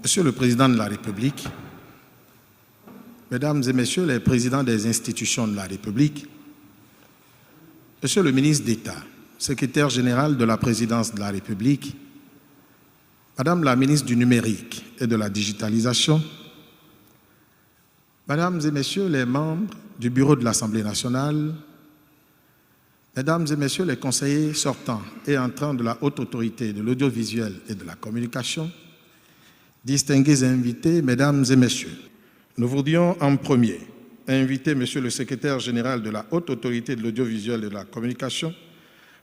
Monsieur le Président de la République, Mesdames et Messieurs les présidents des institutions de la République, Monsieur le ministre d'État, secrétaire général de la Présidence de la République, Madame la ministre du Numérique et de la Digitalisation, Mesdames et Messieurs les membres du Bureau de l'Assemblée nationale, Mesdames et Messieurs les conseillers sortants et entrants de la Haute Autorité de l'Audiovisuel et de la Communication, distingués invités, Mesdames et Messieurs, nous voudrions en premier inviter Monsieur le secrétaire général de la Haute Autorité de l'Audiovisuel et de la Communication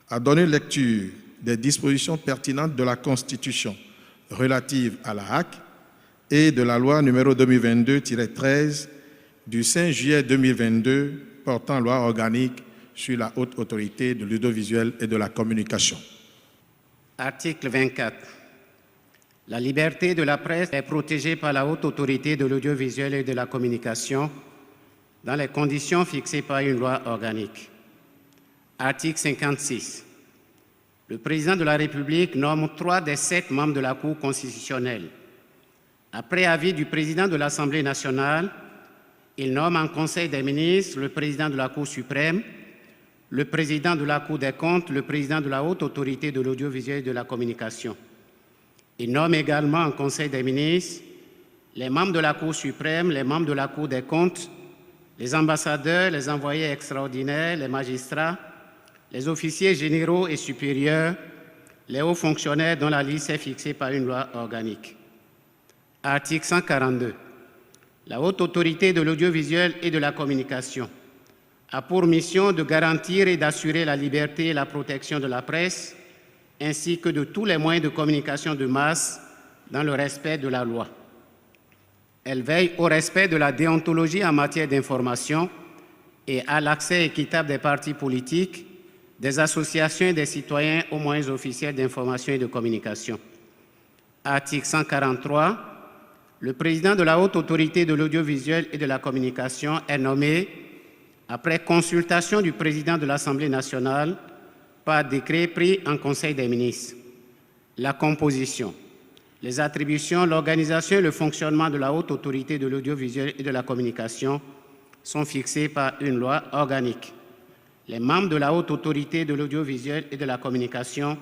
à donner lecture des dispositions pertinentes de la Constitution relative à la HAC et de la loi numéro 2022-13 du 5 juillet 2022 portant loi organique sur la Haute Autorité de l'Audiovisuel et de la Communication. Article 24. La liberté de la presse est protégée par la Haute Autorité de l'Audiovisuel et de la Communication dans les conditions fixées par une loi organique. Article 56. Le Président de la République nomme 3 des 7 membres de la Cour constitutionnelle. Après avis du Président de l'Assemblée nationale, il nomme en Conseil des ministres le Président de la Cour suprême, le Président de la Cour des comptes, le Président de la Haute Autorité de l'Audiovisuel et de la Communication. Il nomme également en Conseil des ministres les membres de la Cour suprême, les membres de la Cour des comptes, les ambassadeurs, les envoyés extraordinaires, les magistrats, les officiers généraux et supérieurs, les hauts fonctionnaires dont la liste est fixée par une loi organique. Article 142. La Haute Autorité de l'Audiovisuel et de la Communication a pour mission de garantir et d'assurer la liberté et la protection de la presse, ainsi que de tous les moyens de communication de masse dans le respect de la loi. Elle veille au respect de la déontologie en matière d'information et à l'accès équitable des partis politiques, des associations et des citoyens aux moyens officiels d'information et de communication. Article 143. Le président de la Haute Autorité de l'Audiovisuel et de la Communication est nommé, après consultation du président de l'Assemblée nationale, par décret pris en Conseil des ministres. La composition, les attributions, l'organisation et le fonctionnement de la Haute Autorité de l'Audiovisuel et de la Communication sont fixés par une loi organique. Les membres de la Haute Autorité de l'Audiovisuel et de la Communication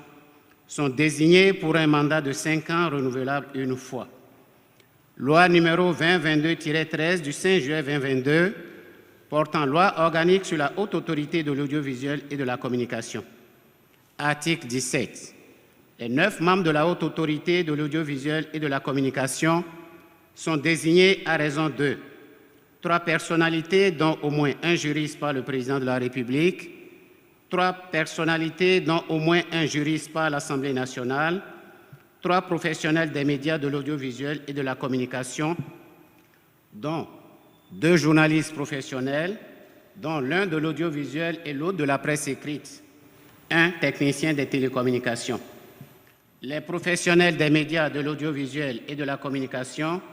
sont désignés pour un mandat de 5 ans renouvelable une fois. Loi numéro 2022-13 du 5 juillet 2022 portant loi organique sur la Haute Autorité de l'Audiovisuel et de la Communication. Article 17. Les 9 membres de la Haute Autorité de l'Audiovisuel et de la Communication sont désignés à raison de 3 personnalités, dont au moins un juriste par le Président de la République, 3 personnalités, dont au moins un juriste par l'Assemblée nationale, 3 professionnels des médias de l'audiovisuel et de la communication, dont 2 journalistes professionnels, dont l'un de l'audiovisuel et l'autre de la presse écrite, 1 technicien des télécommunications. Les professionnels des médias de l'audiovisuel et de la communication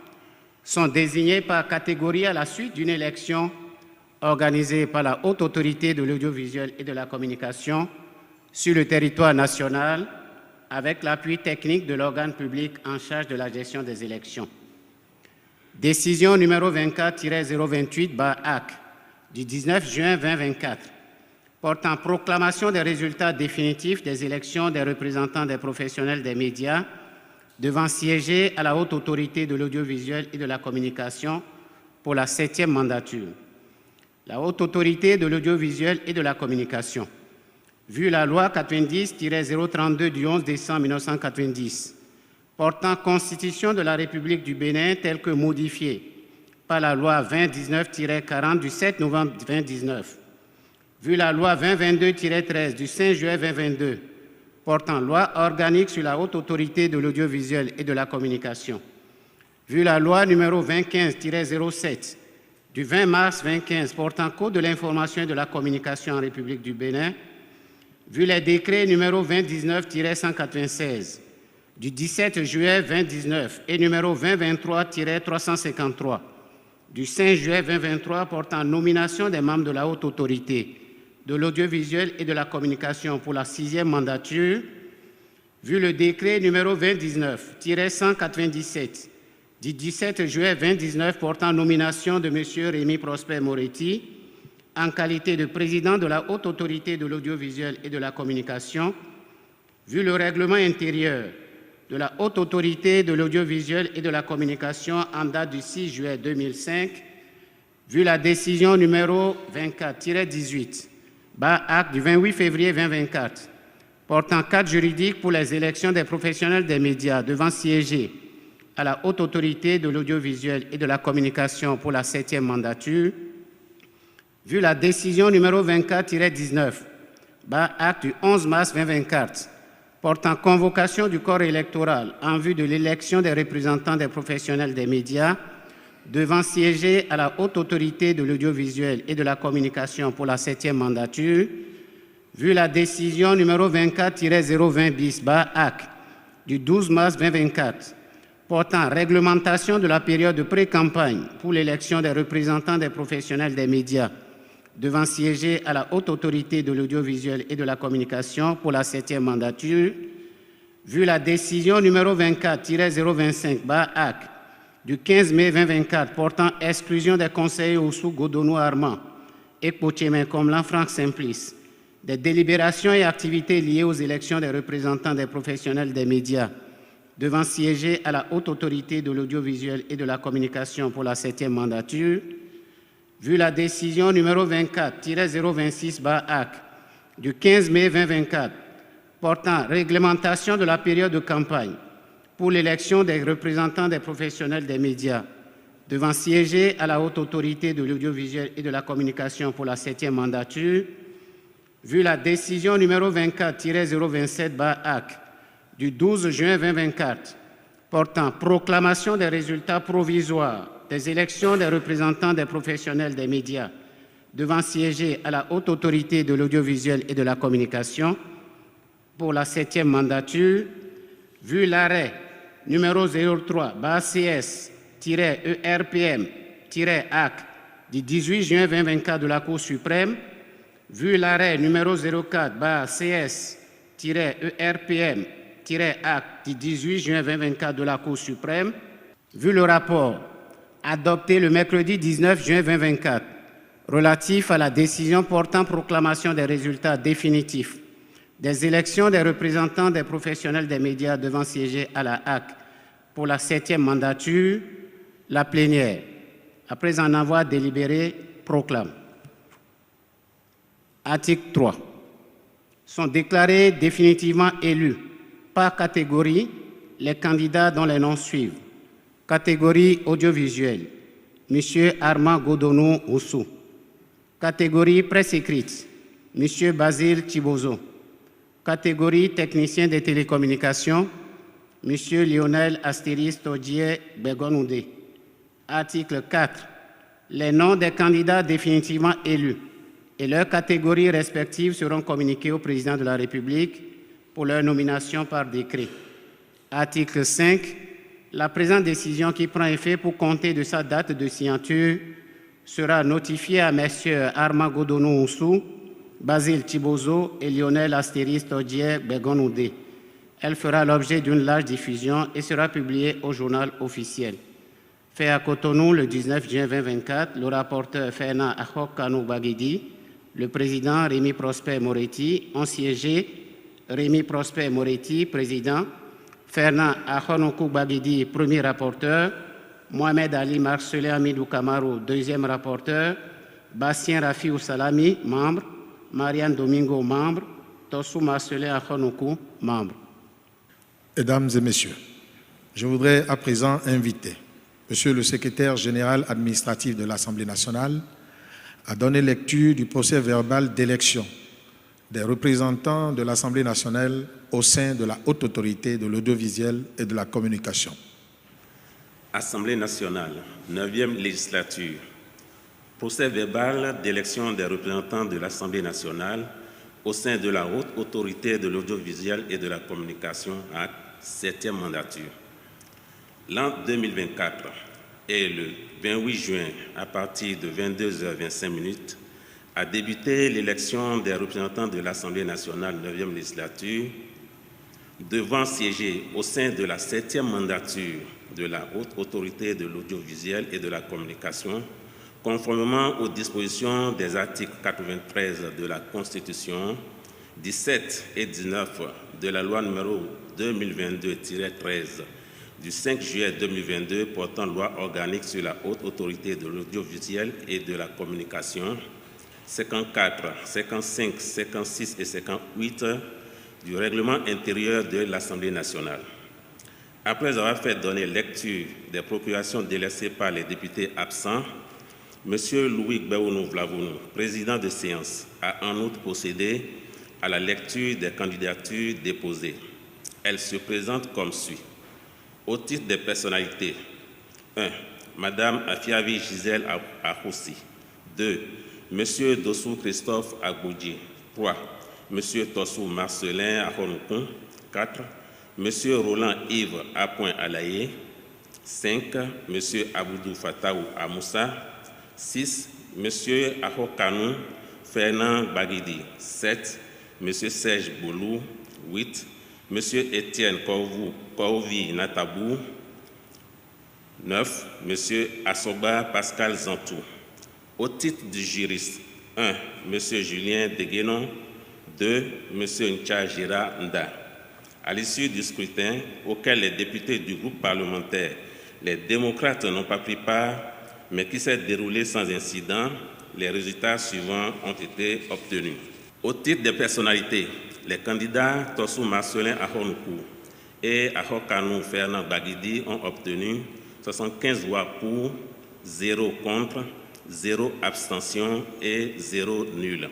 sont désignés par catégorie à la suite d'une élection organisée par la Haute Autorité de l'Audiovisuel et de la Communication sur le territoire national avec l'appui technique de l'organe public en charge de la gestion des élections. Décision numéro 24-028/AC du 19 juin 2024 portant proclamation des résultats définitifs des élections des représentants des professionnels des médias devant siéger à la Haute Autorité de l'Audiovisuel et de la Communication pour la 7e mandature. La Haute Autorité de l'Audiovisuel et de la Communication, vu la loi 90-032 du 11 décembre 1990, portant Constitution de la République du Bénin telle que modifiée par la loi 2019-40 du 7 novembre 2019, vu la loi 2022-13 du 5 juillet 2022, portant loi organique sur la Haute Autorité de l'Audiovisuel et de la Communication, vu la loi numéro 2015-07 du 20 mars 2015 portant Code de l'information et de la communication en République du Bénin, vu les décrets numéro 2019-196 du 17 juillet 2019 et numéro 2023-353 du 5 juillet 2023 portant nomination des membres de la Haute Autorité de l'Audiovisuel et de la Communication pour la 6e mandature, vu le décret numéro 2019-197 du 17 juillet 2019 portant nomination de M. Rémy Prosper Moretti en qualité de président de la Haute Autorité de l'Audiovisuel et de la Communication, vu le règlement intérieur de la Haute Autorité de l'Audiovisuel et de la Communication en date du 6 juillet 2005, vu la décision numéro 24-18, acte du 28 février 2024, portant cadre juridique pour les élections des professionnels des médias devant siéger à la Haute Autorité de l'Audiovisuel et de la Communication pour la 7e mandature, vu la décision numéro 24-19, acte du 11 mars 2024, portant convocation du corps électoral en vue de l'élection des représentants des professionnels des médias devant siéger à la Haute Autorité de l'Audiovisuel et de la Communication pour la 7e mandature, vu la décision numéro 24-020 bis, acte du 12 mars 2024, portant réglementation de la période de pré-campagne pour l'élection des représentants des professionnels des médias devant siéger à la Haute Autorité de l'Audiovisuel et de la Communication pour la 7e mandature, vu la décision numéro 24-025, acte du 15 mai 2024 portant exclusion des conseillers Oussou Godonou Armand et Pochemen Komlan Franck Simplice des délibérations et activités liées aux élections des représentants des professionnels des médias devant siéger à la Haute Autorité de l'Audiovisuel et de la Communication pour la 7e mandature, vu la décision numéro 24-026, acte du 15 mai 2024 portant réglementation de la période de campagne pour l'élection des représentants des professionnels des médias devant siéger à la Haute Autorité de l'Audiovisuel et de la Communication pour la 7e mandature, vu la décision numéro 24-027, acte du 12 juin 2024 portant proclamation des résultats provisoires des élections des représentants des professionnels des médias devant siéger à la Haute Autorité de l'Audiovisuel et de la Communication pour la 7e mandature, vu l'arrêt numéro 03 CS-ERPM-AC du 18 juin 2024 de la Cour suprême, vu l'arrêt numéro 04 CS-ERPM-AC du 18 juin 2024 de la Cour suprême, vu le rapport adopté le mercredi 19 juin 2024 relatif à la décision portant proclamation des résultats définitifs des élections des représentants des professionnels des médias devant siéger à la HAC pour la 7e mandature, la plénière, après en avoir délibéré, proclame. Article 3. Sont déclarés définitivement élus par catégorie les candidats dont les noms suivent. Catégorie audiovisuelle, M. Armand Godonou Oussou. Catégorie presse écrite, M. Basile Thibozo. Catégorie technicien des télécommunications, M. Lionel Astéris Todier Begonoudé. Article 4. Les noms des candidats définitivement élus et leurs catégories respectives seront communiqués au président de la République pour leur nomination par décret. Article 5. La présente décision qui prend effet pour compter de sa date de signature sera notifiée à messieurs Armand Godonou Oussou, Basile Thibozo et Lionel Astéris Todier Begonoudé. Elle fera l'objet d'une large diffusion et sera publiée au journal officiel. Fait à Cotonou le 19 juin 2024, le rapporteur Fernand Ahok Kanou Baguidi, le président Rémy Prosper Moretti ont siégé Rémy Prosper Moretti, président, Fernand Ahonokou Baguidi, premier rapporteur, Mohamed Ali Marcelin Amidou Camaro, deuxième rapporteur, Bastien Rafiou Salami, membre, Marianne Domingo, membre, Tossou Marcelin Ahonokou, membre. Mesdames et messieurs, je voudrais à présent inviter Monsieur le secrétaire général administratif de l'Assemblée nationale à donner lecture du procès verbal d'élection des représentants de l'Assemblée nationale au sein de la Haute Autorité de l'Audiovisuel et de la Communication. Assemblée nationale, 9e législature. Procès verbal d'élection des représentants de l'Assemblée nationale au sein de la Haute Autorité de l'Audiovisuel et de la Communication à 7e mandature. L'an 2024 et le 28 juin, à partir de 22h25, a débuté l'élection des représentants de l'Assemblée nationale 9e législature devant siéger au sein de la 7e mandature de la Haute Autorité de l'audiovisuel et de la communication, conformément aux dispositions des articles 93 de la Constitution, 17 et 19 de la loi numéro 2022-13 du 5 juillet 2022 portant loi organique sur la Haute Autorité de l'audiovisuel et de la communication, 54, 55, 56 et 58 du règlement intérieur de l'Assemblée nationale. Après avoir fait donner lecture des procurations délaissées par les députés absents, M. Louis Gbewonu Vlavonou, président de séance, a en outre procédé à la lecture des candidatures déposées. Elles se présentent comme suit. Au titre des personnalités, 1. Madame Afiavi Gisèle Ahoussi. 2. M. Dossou Christophe Agboudji. 3. M. Tossou Marcelin Ahonoukon. 4. M. Roland Yves Apoin-Alaye. 5. M. Aboudou Fataou Amoussa. 6. M. Ahokanou Fernand Bagidi. 7. M. Serge Boulou. 8. M. Étienne Korvi Natabou. 9. M. Assoba Pascal Zantou. Au titre du juriste, 1. M. Julien Deguenon. 2. M. Ncha Gira Nda. À l'issue du scrutin, auquel les députés du groupe parlementaire, les démocrates n'ont pas pris part, mais qui s'est déroulé sans incident, les résultats suivants ont été obtenus. Au titre des personnalités, les candidats Tossou Marcelin Ahonoukou et Ahokanou Fernand Bagidi ont obtenu 75 voix pour, 0 contre, 0 abstention et 0 nul.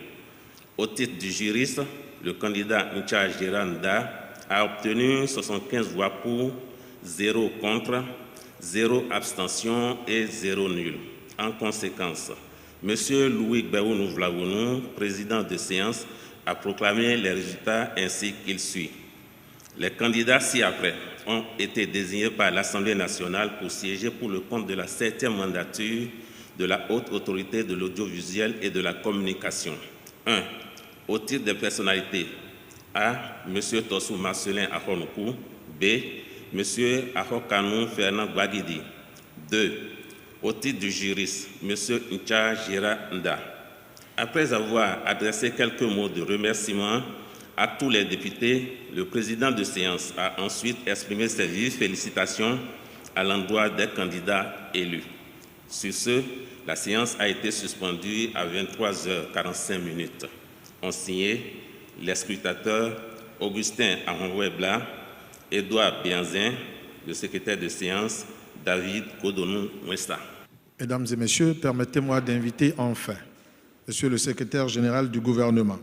Au titre du juriste, le candidat Ncha Giranda a obtenu 75 voix pour, 0 contre, 0 abstention et 0 nul. En conséquence, M. Louis Gbewonu Vlavonou, président de séance, a proclamé les résultats ainsi qu'il suit. Les candidats ci-après ont été désignés par l'Assemblée nationale pour siéger pour le compte de la 7e mandature de la Haute Autorité de l'audiovisuel et de la communication. 1. Au titre des personnalités, A. M. Tossou Marcelin Ahonoukou. B. M. Ahokanou Fernand Bagidi. 2. Au titre du juriste, M. Ncha Gira Nda. Après avoir adressé quelques mots de remerciement à tous les députés, le président de séance a ensuite exprimé ses vives félicitations à l'endroit des candidats élus. Sur ce, la séance a été suspendue à 23h45. Ont signé les scrutateurs Augustin Aronrouebla, Édouard Bianzin, le secrétaire de séance David Kodonou-Mwesta. Mesdames et messieurs, permettez-moi d'inviter enfin Monsieur le secrétaire général du gouvernement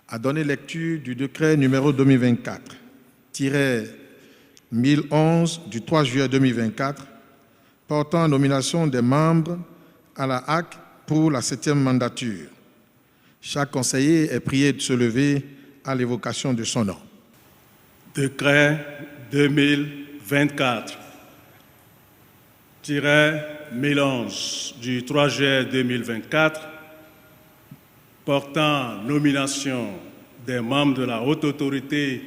à donner lecture du décret numéro 2024-1011 du 3 juillet 2024 portant nomination des membres à la HAC pour la 7e mandature. Chaque conseiller est prié de se lever à l'évocation de son nom. Décret 2024-1011 du 3 juillet 2024 portant nomination des membres de la Haute Autorité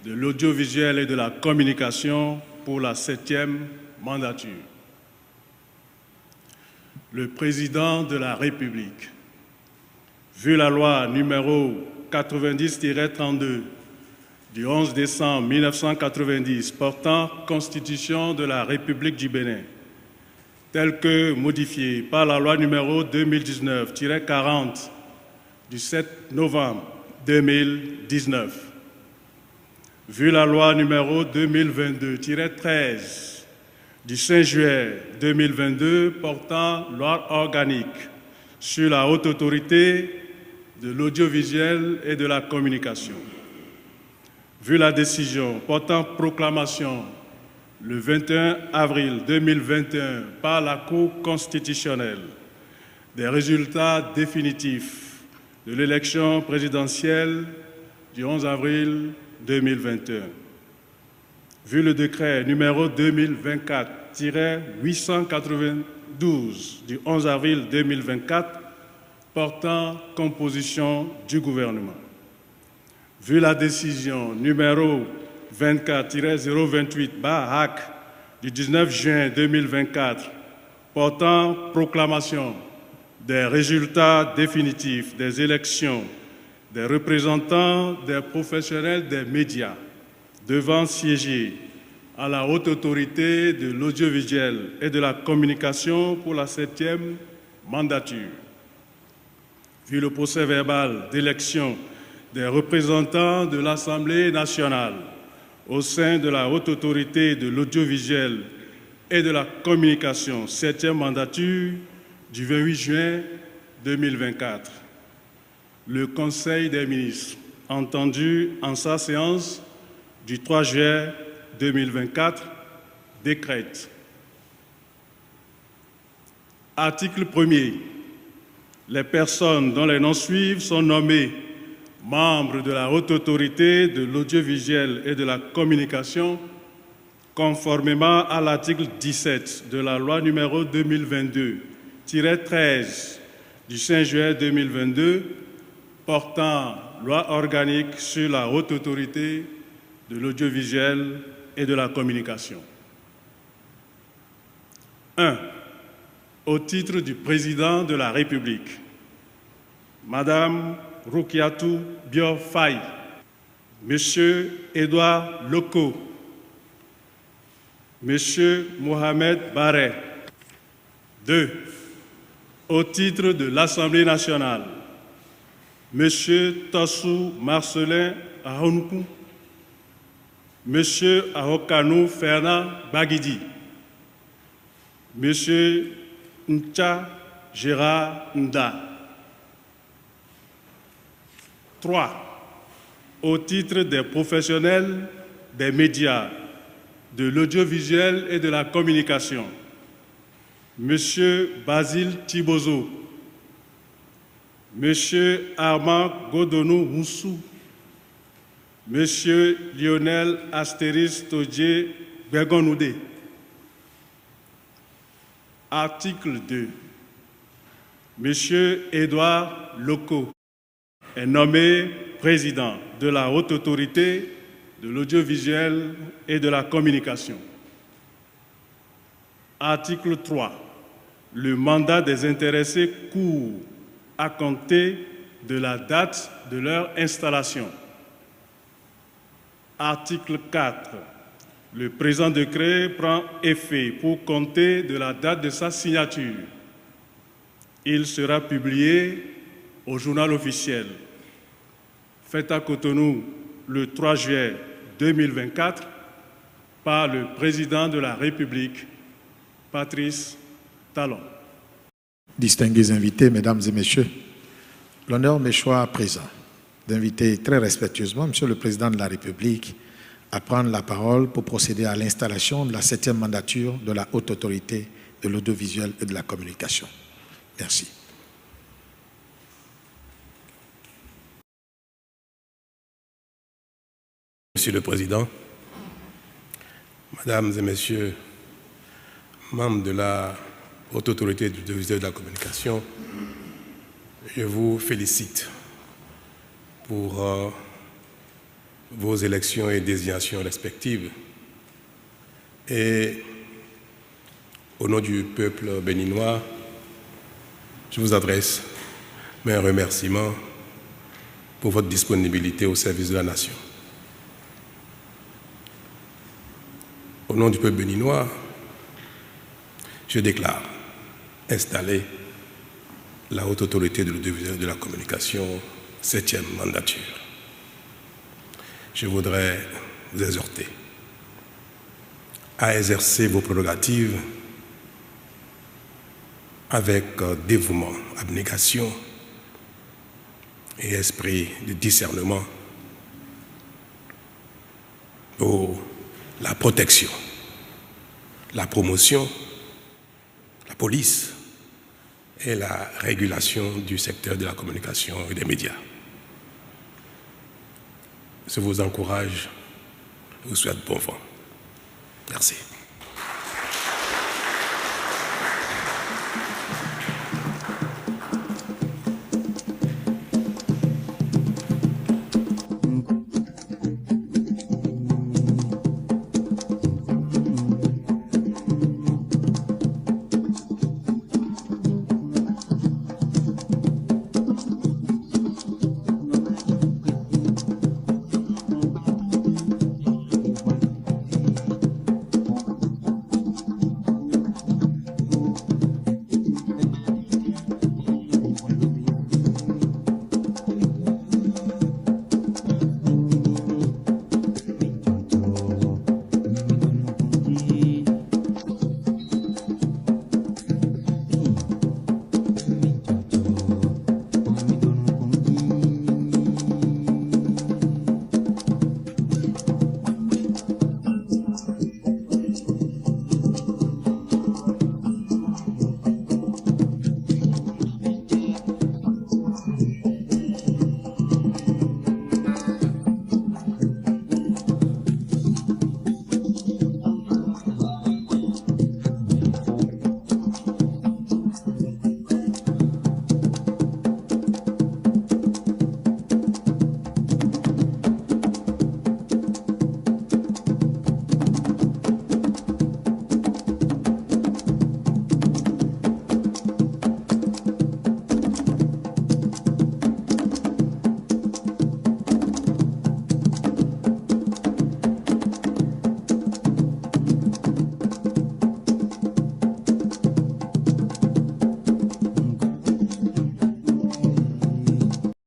de l'audiovisuel et de la communication pour la 7e mandature. Le président de la République, vu la loi numéro 90-32 du 11 décembre 1990 portant Constitution de la République du Bénin, telle que modifiée par la loi numéro 2019-40 du 7 novembre 2019, vu la loi numéro 2022-13 du 5 juillet 2022 portant loi organique sur la Haute Autorité de l'audiovisuel et de la communication, vu la décision portant proclamation le 21 avril 2021 par la Cour constitutionnelle des résultats définitifs de l'élection présidentielle du 11 avril 2021, vu le décret numéro 2024-892 du 11 avril 2024 portant composition du gouvernement, vu la décision numéro 24-028/HAC du 19 juin 2024 portant proclamation des résultats définitifs des élections des représentants des professionnels des médias devant siéger à la Haute Autorité de l'audiovisuel et de la communication pour la 7e mandature. Vu le procès-verbal d'élection des représentants de l'Assemblée nationale au sein de la Haute Autorité de l'audiovisuel et de la communication, 7e mandature, du 28 juin 2024. Le Conseil des ministres, entendu en sa séance du 3 juillet 2024, décrète. Article 1er. Les personnes dont les noms suivent sont nommées membres de la Haute Autorité de l'audiovisuel et de la communication, conformément à l'article 17 de la loi numéro 2022-13 du 5 juillet 2022 portant loi organique sur la Haute Autorité de l'audiovisuel et de la communication. 1. Au titre du Président de la République, Madame Rukiatou Bio-Faye, Monsieur Édouard Loko, Monsieur Mohamed Barret. 2. Au titre de l'Assemblée nationale, Monsieur Tossou Marcelin Ahonkou, Monsieur Ahokanou Fernand Baguidi, Monsieur Ncha Gérard Nda. 3. Au titre des professionnels des médias, de l'audiovisuel et de la communication, Monsieur Basile Thibozo, Monsieur Armand Godonou Moussou, Monsieur Lionel Astéris Todje Begonoudé. Article 2. Monsieur Édouard Loko est nommé président de la Haute Autorité de l'audiovisuel et de la communication. Article 3. Le mandat des intéressés court à compter de la date de leur installation. Article 4. Le présent décret prend effet pour compter de la date de sa signature. Il sera publié au journal officiel. Fait à Cotonou le 3 juillet 2024 par le président de la République, Patrice Talon. Distingués invités, mesdames et messieurs, l'honneur m'échoit à présent d'inviter très respectueusement Monsieur le Président de la République à prendre la parole pour procéder à l'installation de la 7e mandature de la Haute Autorité de l'audiovisuel et de la communication. Merci. Monsieur le Président, Mesdames et Messieurs, membres de la Haute Autorité de l'audiovisuel et de la communication, je vous félicite pour vos élections et désignations respectives. Et au nom du peuple béninois, je vous adresse mes remerciements pour votre disponibilité au service de la nation. Au nom du peuple béninois, je déclare installer la Haute Autorité de l'audiovisuel et de la communication, 7e mandature. Je voudrais vous exhorter à exercer vos prérogatives avec dévouement, abnégation et esprit de discernement pour la protection, la promotion, la police et la régulation du secteur de la communication et des médias. Je vous encourage, je vous souhaite bon vent. Merci.